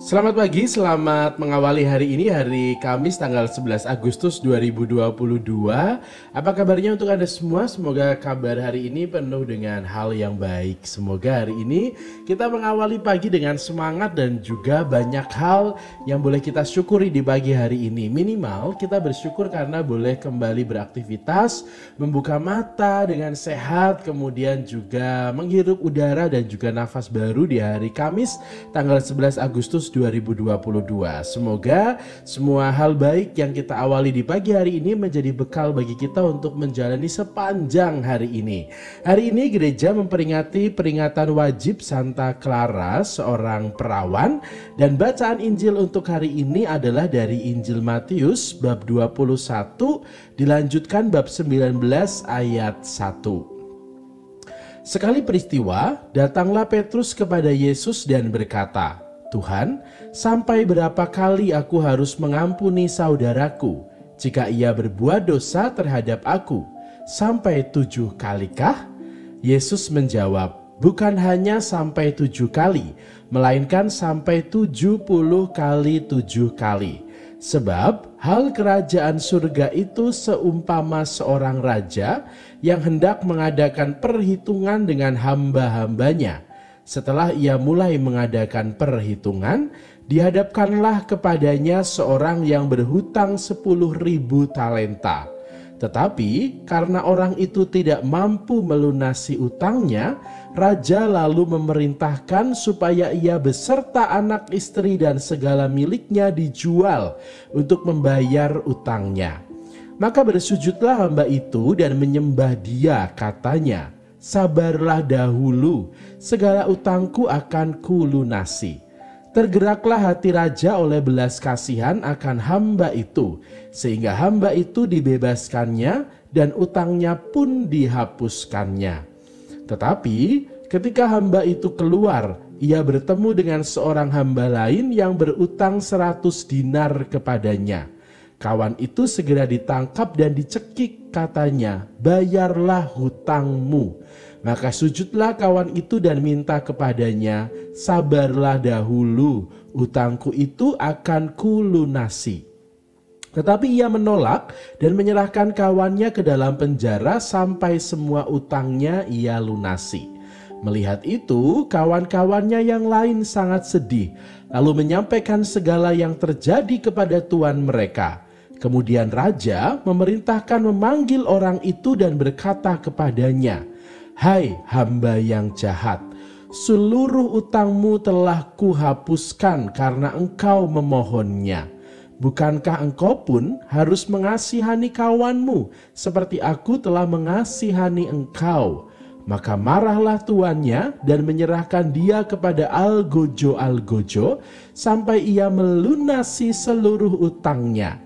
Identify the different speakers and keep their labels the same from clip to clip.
Speaker 1: Selamat pagi, selamat mengawali hari ini, hari Kamis tanggal 11 Agustus 2022. Apa kabarnya untuk Anda semua? Semoga kabar hari ini penuh dengan hal yang baik. Semoga hari ini kita mengawali pagi dengan semangat dan juga banyak hal yang boleh kita syukuri di pagi hari ini. Minimal kita bersyukur karena boleh kembali beraktivitas, membuka mata dengan sehat, kemudian juga menghirup udara dan juga nafas baru di hari Kamis tanggal 11 Agustus 2022. Semoga semua hal baik yang kita awali di pagi hari ini menjadi bekal bagi kita untuk menjalani sepanjang hari ini. Hari ini gereja memperingati peringatan wajib Santa Clara, seorang perawan, dan bacaan Injil untuk hari ini adalah dari Injil Matius bab 21 dilanjutkan bab 19 ayat 1. Sekali peristiwa, datanglah Petrus kepada Yesus dan berkata, "Tuhan, sampai berapa kali aku harus mengampuni saudaraku jika ia berbuat dosa terhadap aku? Sampai 7 kalikah?" Yesus menjawab, "Bukan hanya sampai 7 kali, melainkan sampai 70 kali 7 kali. Sebab hal kerajaan surga itu seumpama seorang raja yang hendak mengadakan perhitungan dengan hamba-hambanya. Setelah ia mulai mengadakan perhitungan, dihadapkanlah kepadanya seorang yang berhutang 10.000 talenta. Tetapi karena orang itu tidak mampu melunasi utangnya, raja lalu memerintahkan supaya ia beserta anak istri dan segala miliknya dijual untuk membayar utangnya. Maka bersujudlah hamba itu dan menyembah dia, katanya, 'Sabarlah dahulu, segala utangku akan kulunasi.' Tergeraklah hati raja oleh belas kasihan akan hamba itu, sehingga hamba itu dibebaskannya dan utangnya pun dihapuskannya. Tetapi ketika hamba itu keluar, ia bertemu dengan seorang hamba lain yang berutang 100 dinar kepadanya. Kawan itu segera ditangkap dan dicekik, katanya, 'Bayarlah hutangmu.' Maka sujudlah kawan itu dan minta kepadanya, 'Sabarlah dahulu, utangku itu akan kulunasi.' Tetapi ia menolak dan menyerahkan kawannya ke dalam penjara sampai semua utangnya ia lunasi. Melihat itu, kawan-kawannya yang lain sangat sedih, lalu menyampaikan segala yang terjadi kepada tuan mereka. Kemudian raja memerintahkan memanggil orang itu dan berkata kepadanya, 'Hai hamba yang jahat, seluruh utangmu telah kuhapuskan karena engkau memohonnya. Bukankah engkau pun harus mengasihani kawanmu seperti aku telah mengasihani engkau?' Maka marahlah tuannya dan menyerahkan dia kepada algojo-algojo sampai ia melunasi seluruh utangnya.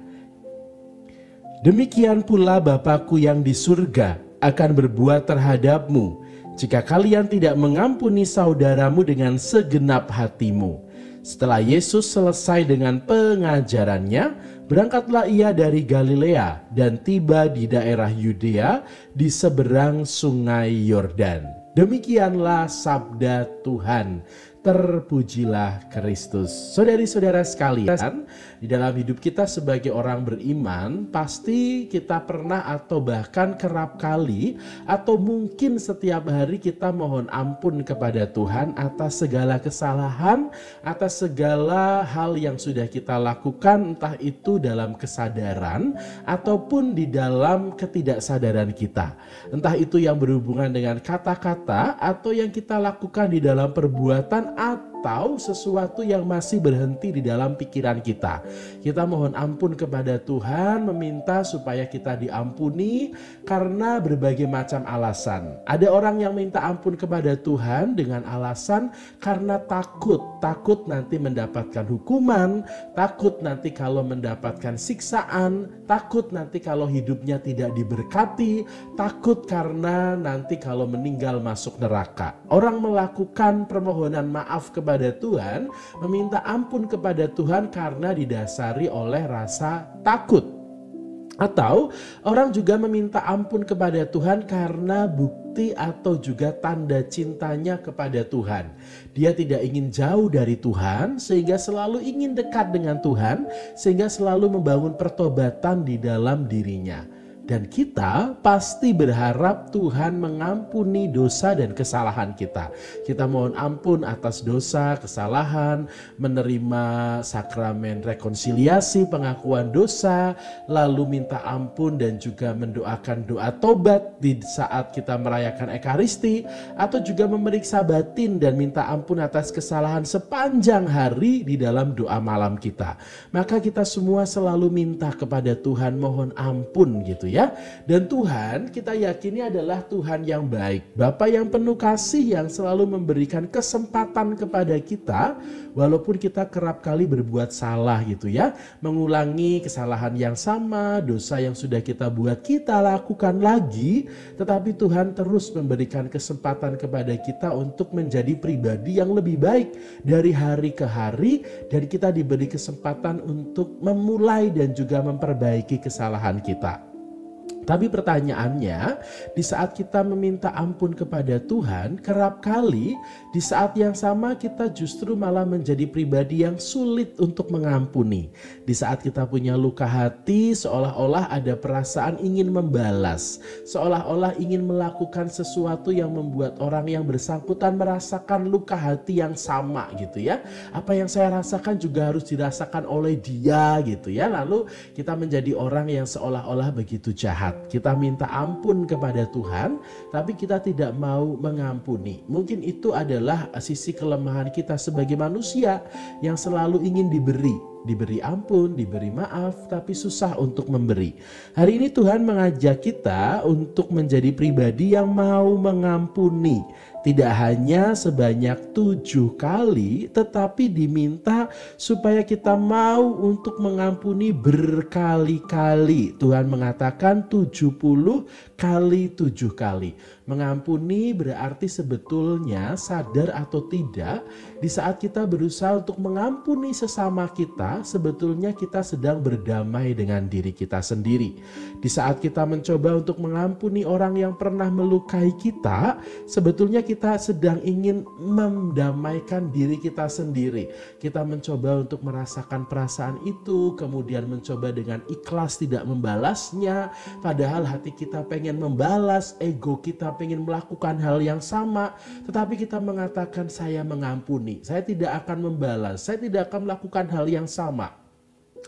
Speaker 1: Demikian pula Bapakku yang di surga akan berbuat terhadapmu jika kalian tidak mengampuni saudaramu dengan segenap hatimu." Setelah Yesus selesai dengan pengajarannya, berangkatlah ia dari Galilea dan tiba di daerah Yudea di seberang sungai Yordan. Demikianlah sabda Tuhan. Terpujilah Kristus. Saudari-saudara sekalian, di dalam hidup kita sebagai orang beriman, pasti kita pernah atau bahkan kerap kali atau mungkin setiap hari kita mohon ampun kepada Tuhan atas segala kesalahan, atas segala hal yang sudah kita lakukan, entah itu dalam kesadaran ataupun di dalam ketidaksadaran kita. Entah itu yang berhubungan dengan kata-kata atau yang kita lakukan di dalam perbuatan atau sesuatu yang masih berhenti di dalam pikiran kita. Kita mohon ampun kepada Tuhan, meminta supaya kita diampuni karena berbagai macam alasan. Ada orang yang minta ampun kepada Tuhan dengan alasan karena takut nanti mendapatkan hukuman, takut nanti kalau mendapatkan siksaan, takut nanti kalau hidupnya tidak diberkati, takut karena nanti kalau meninggal masuk neraka. Orang melakukan permohonan maaf kepada Tuhan, meminta ampun kepada Tuhan karena didasari oleh rasa takut. Atau orang juga meminta ampun kepada Tuhan karena bukti atau juga tanda cintanya kepada Tuhan. Dia tidak ingin jauh dari Tuhan sehingga selalu ingin dekat dengan Tuhan, sehingga selalu membangun pertobatan di dalam dirinya. Dan kita pasti berharap Tuhan mengampuni dosa dan kesalahan kita. Kita mohon ampun atas dosa, kesalahan, menerima sakramen rekonsiliasi, pengakuan dosa, lalu minta ampun dan juga mendoakan doa tobat di saat kita merayakan Ekaristi, atau juga memeriksa batin dan minta ampun atas kesalahan sepanjang hari di dalam doa malam kita. Maka kita semua selalu minta kepada Tuhan mohon ampun gitu ya. Dan Tuhan kita yakini adalah Tuhan yang baik, Bapa yang penuh kasih, yang selalu memberikan kesempatan kepada kita walaupun kita kerap kali berbuat salah gitu ya, mengulangi kesalahan yang sama, dosa yang sudah kita buat kita lakukan lagi, tetapi Tuhan terus memberikan kesempatan kepada kita untuk menjadi pribadi yang lebih baik dari hari ke hari, dan kita diberi kesempatan untuk memulai dan juga memperbaiki kesalahan kita. Tapi pertanyaannya, di saat kita meminta ampun kepada Tuhan, kerap kali di saat yang sama kita justru malah menjadi pribadi yang sulit untuk mengampuni. Di saat kita punya luka hati, seolah-olah ada perasaan ingin membalas, seolah-olah ingin melakukan sesuatu yang membuat orang yang bersangkutan merasakan luka hati yang sama gitu ya. Apa yang saya rasakan juga harus dirasakan oleh dia gitu ya. Lalu kita menjadi orang yang seolah-olah begitu jahat. Kita minta ampun kepada Tuhan, tapi kita tidak mau mengampuni. Mungkin itu adalah sisi kelemahan kita sebagai manusia yang selalu ingin diberi ampun, diberi maaf, tapi susah untuk memberi. Hari ini Tuhan mengajak kita untuk menjadi pribadi yang mau mengampuni. Tidak hanya sebanyak 7 kali, tetapi diminta supaya kita mau untuk mengampuni berkali-kali. Tuhan mengatakan 70 kali 7 kali. Mengampuni berarti sebetulnya sadar atau tidak, di saat kita berusaha untuk mengampuni sesama kita, sebetulnya kita sedang berdamai dengan diri kita sendiri. Di saat kita mencoba untuk mengampuni orang yang pernah melukai kita, sebetulnya kita sedang ingin mendamaikan diri kita sendiri. Kita mencoba untuk merasakan perasaan itu, kemudian mencoba dengan ikhlas tidak membalasnya, padahal hati kita pengen membalas, ego kita pengen melakukan hal yang sama, tetapi kita mengatakan saya mengampuni, saya tidak akan membalas, saya tidak akan melakukan hal yang sama.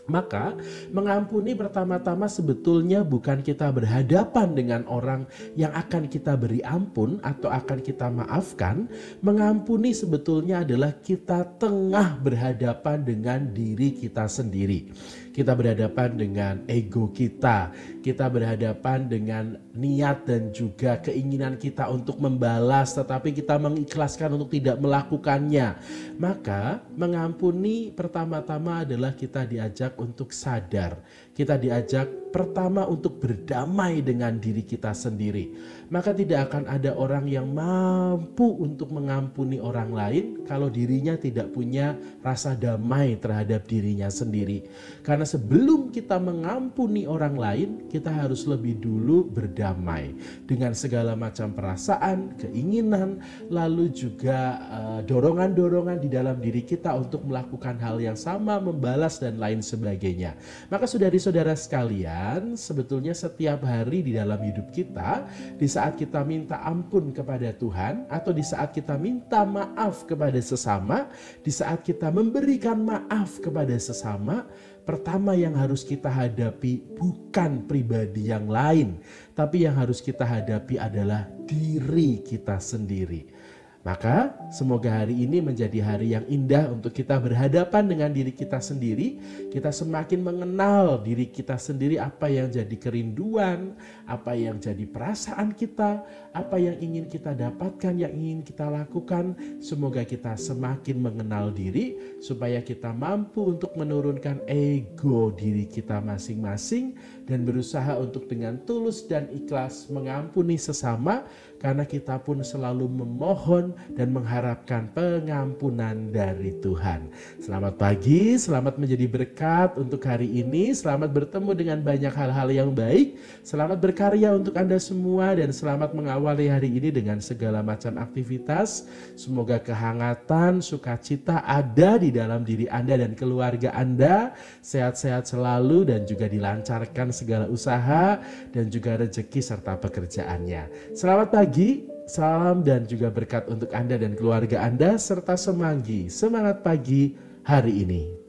Speaker 1: Maka mengampuni pertama-tama sebetulnya bukan kita berhadapan dengan orang yang akan kita beri ampun atau akan kita maafkan. Mengampuni sebetulnya adalah kita tengah berhadapan dengan diri kita sendiri. Kita berhadapan dengan ego kita berhadapan dengan niat dan juga keinginan kita untuk membalas, tetapi kita mengikhlaskan untuk tidak melakukannya. Maka mengampuni pertama-tama adalah kita diajak untuk sadar. Kita diajak pertama untuk berdamai dengan diri kita sendiri. Maka tidak akan ada orang yang mampu untuk mengampuni orang lain kalau dirinya tidak punya rasa damai terhadap dirinya sendiri. Karena sebelum kita mengampuni orang lain, kita harus lebih dulu berdamai dengan segala macam perasaan, keinginan, lalu juga dorongan-dorongan di dalam diri kita untuk melakukan hal yang sama, membalas dan lain sebagainya. Maka saudari-saudara sekalian, sebetulnya setiap hari di dalam hidup kita, di saat kita minta ampun kepada Tuhan, atau di saat kita minta maaf kepada sesama, di saat kita memberikan maaf kepada sesama, pertama yang harus kita hadapi bukan pribadi yang lain, tapi yang harus kita hadapi adalah diri kita sendiri. Maka semoga hari ini menjadi hari yang indah untuk kita berhadapan dengan diri kita sendiri. Kita semakin mengenal diri kita sendiri, apa yang jadi kerinduan, apa yang jadi perasaan kita, apa yang ingin kita dapatkan, yang ingin kita lakukan. Semoga kita semakin mengenal diri supaya kita mampu untuk menurunkan ego diri kita masing-masing dan berusaha untuk dengan tulus dan ikhlas mengampuni sesama, karena kita pun selalu memohon dan mengharapkan pengampunan dari Tuhan. Selamat pagi, selamat menjadi berkat untuk hari ini, selamat bertemu dengan banyak hal-hal yang baik, selamat berkarya untuk Anda semua, dan selamat mengawali hari ini dengan segala macam aktivitas. Semoga kehangatan, sukacita ada di dalam diri Anda dan keluarga Anda, sehat-sehat selalu dan juga dilancarkan segala usaha dan juga rezeki serta pekerjaannya. Selamat pagi, salam dan juga berkat untuk Anda dan keluarga Anda serta semanggi, semangat pagi hari ini.